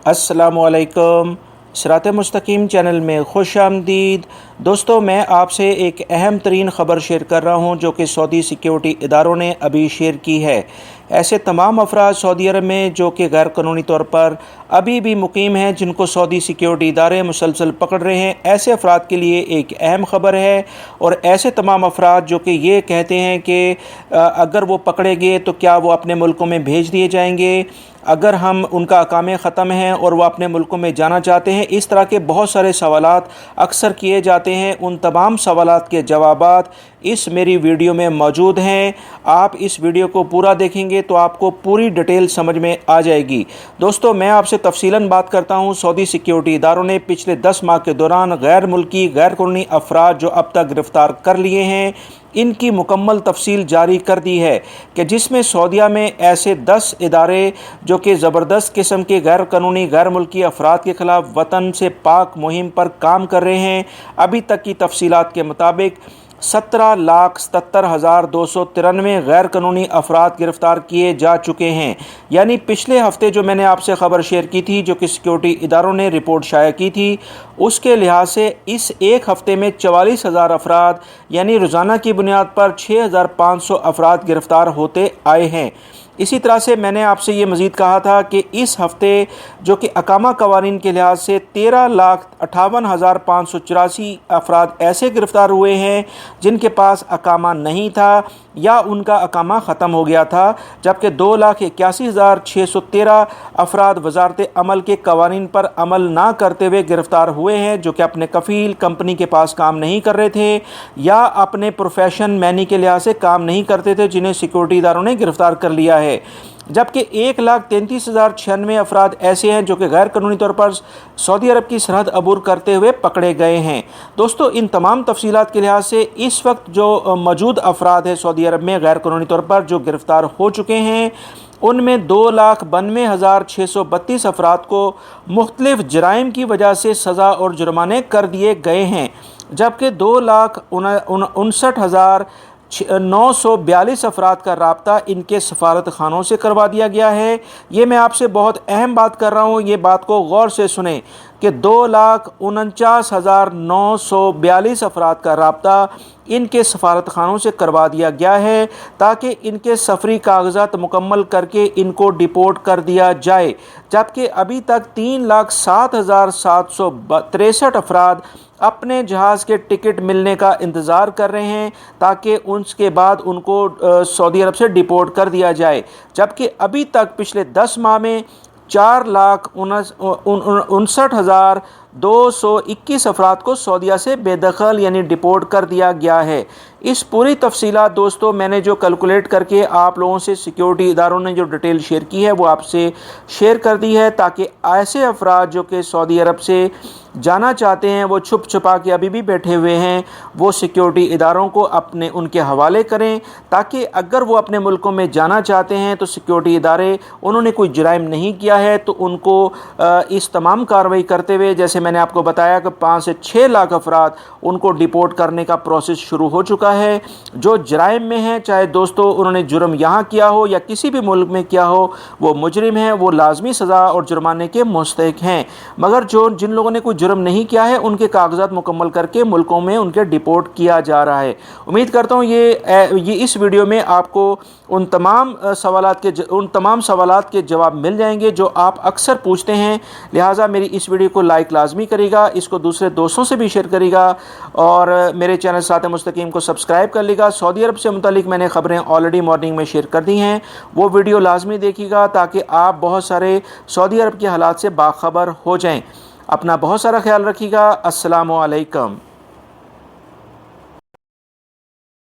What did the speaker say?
अस्सलामुअलैकुम। सिरात मुस्तकीम चैनल में खुश आमदीद। दोस्तों, मैं आपसे एक अहम तरीन ख़बर शेयर कर रहा हूँ जो कि सऊदी सिक्योरिटी इदारों ने अभी शेयर की है। ऐसे तमाम अफराद सऊदी अरब में जो कि गैर कानूनी तौर पर अभी भी मुकीम हैं, जिनको सऊदी सिक्योरिटी इदारे मुसलसल पकड़ रहे हैं, ऐसे अफराद के लिए एक अहम ख़बर है। और ऐसे तमाम अफराद जो कि ये कहते हैं कि अगर वो पकड़े गए तो क्या वो अपने मुल्कों में भेज दिए जाएंगे, अगर हम उनका अकामे ख़त्म हैं और वो अपने मुल्कों में जाना चाहते हैं, इस तरह के बहुत सारे सवालात अक्सर किए जाते हैं। उन तमाम सवालात के जवाबात इस मेरी वीडियो में मौजूद हैं। आप इस वीडियो को पूरा देखेंगे तो आपको पूरी डिटेल समझ में आ जाएगी। दोस्तों, मैं आपसे तफसीलन बात करता हूँ। सऊदी सिक्योरिटी इदारों ने पिछले 10 माह के दौरान गैर मुल्की गैर कानूनी अफराद जो अब तक गिरफ़्तार कर लिए हैं, इनकी मुकम्मल तफसील जारी कर दी है कि जिसमें सऊदीया में ऐसे 10 इदारे जो कि ज़बरदस्त किस्म के गैर कानूनी गैर मुल्की अफराद के ख़िलाफ़ वतन से पाक मुहिम पर काम कर रहे हैं। अभी तक की तफसीलात के मुताबिक 17,77,293 गैर कानूनी अफराद गिरफ़्तार किए जा चुके हैं। यानी पिछले हफ्ते जो मैंने आपसे ख़बर शेयर की थी, जो कि सिक्योरिटी इदारों ने रिपोर्ट शाया की थी, उसके लिहाज से इस एक हफ़्ते में 44,000 अफराद यानी रोज़ाना की बुनियाद पर 6,500 अफराद गिरफ़्तार होते आए हैं। इसी तरह से मैंने आपसे ये मज़ीद कहा था कि इस हफ़्ते जो कि अकामा कवानीन के लिहाज से 13,58,584 अफराद ऐसे गिरफ़्तार हुए हैं जिनके पास अकामा नहीं था या उनका अकामा ख़त्म हो गया था, जबकि 2,81,613 अफराद वजारत अमल के कवानीन पर अमल ना करते हुए गिरफ़्तार हुए हैं, जो कि अपने कफ़ील कंपनी के पास काम नहीं कर रहे थे या अपने प्रोफेशन मैनी के लिहाज से काम नहीं करते थे, जिन्हें सिक्योरिटी इदारों ने गिरफ़्तार कर लिया है। जबकि 1,33,096 अफराद ऐसे हैं जो कि गैर कानूनी तौर पर सऊदी अरब की सरहद अबूर करते हुए पकड़े गए हैं। दोस्तों, इन तमाम तफसीलात के लिहाज से इस वक्त जो मौजूद अफराद है सऊदी अरब में गैर कानूनी तौर पर जो गिरफ़्तार हो चुके हैं, उनमें 2,92,632 अफराद को मुख्तलिफ जराइम की वजह से सज़ा और जुर्माने कर दिए गए हैं, जबकि 2,59,942 अफराद का राब्ता इनके सफारत खानों से करवा दिया गया है। ये मैं आपसे बहुत अहम बात कर रहा हूँ, ये बात को गौर से सुने कि 2,49,942 अफराद का राब्ता इनके सफारत खानों से करवा दिया गया है ताकि इनके सफरी कागजात मुकम्मल करके इनको डिपोर्ट कर दिया जाए। जबकि अभी तक 3,60,763 अफराद अपने जहाज़ के टिकट मिलने का इंतज़ार कर रहे हैं ताकि उसके बाद उनको सऊदी अरब से डिपोर्ट कर दिया जाए। जबकि अभी तक पिछले 10 माह में 4,59,221 अफराद को सऊदीया से बेदखल यानी डिपोर्ट कर दिया गया है। इस पूरी तफसीलात दोस्तों मैंने जो कैलकुलेट करके आप लोगों से सिक्योरिटी इदारों ने जो डिटेल शेयर की है वो आपसे शेयर कर दी है, ताकि ऐसे अफराद जो कि सऊदी अरब से जाना चाहते हैं, वो छुप छुपा के अभी भी बैठे हुए हैं, वो सिक्योरिटी इदारों को अपने उनके हवाले करें, ताकि अगर वो अपने मुल्कों में जाना चाहते हैं तो सिक्योरिटी इदारे उन्होंने कोई जुराइम नहीं किया है तो उनको इस तमाम कार्रवाई करते हुए, जैसे मैंने आपको बताया कि 5 से 6 लाख अफराद उनको डिपोर्ट करने का प्रोसेस शुरू हो चुका है। जो जुराइम में है, चाहे दोस्तों उन्होंने जुर्म यहाँ किया हो या किसी भी मुल्क में किया हो, वो मुजरिम हैं, वो लाजमी सज़ा और जुर्माने के मुस्तहिक हैं। मगर जिन लोगों ने कोई जुर्म नहीं किया है, उनके कागजात मुकम्मल करके मुल्कों में उनके डिपोर्ट किया जा रहा है। उम्मीद करता हूँ ये इस वीडियो में आपको उन तमाम सवालात के जवाब मिल जाएंगे जो आप अक्सर पूछते हैं। लिहाजा मेरी इस वीडियो को लाइक लाजमी करेगा, इसको दूसरे दोस्तों से भी शेयर करेगा और मेरे चैनल सिरात मुस्तकीम को सब्सक्राइब कर लेगा। सऊदी अरब से मुतालिक मैंने ख़बरें ऑलरेडी मॉर्निंग में शेयर कर दी हैं, वो वीडियो लाजमी देखिएगा ताकि आप बहुत सारे सऊदी अरब के हालात से बाखबर हो जाएं। अपना बहुत सारा ख्याल रखिएगा। अस्सलामु अलैकुम।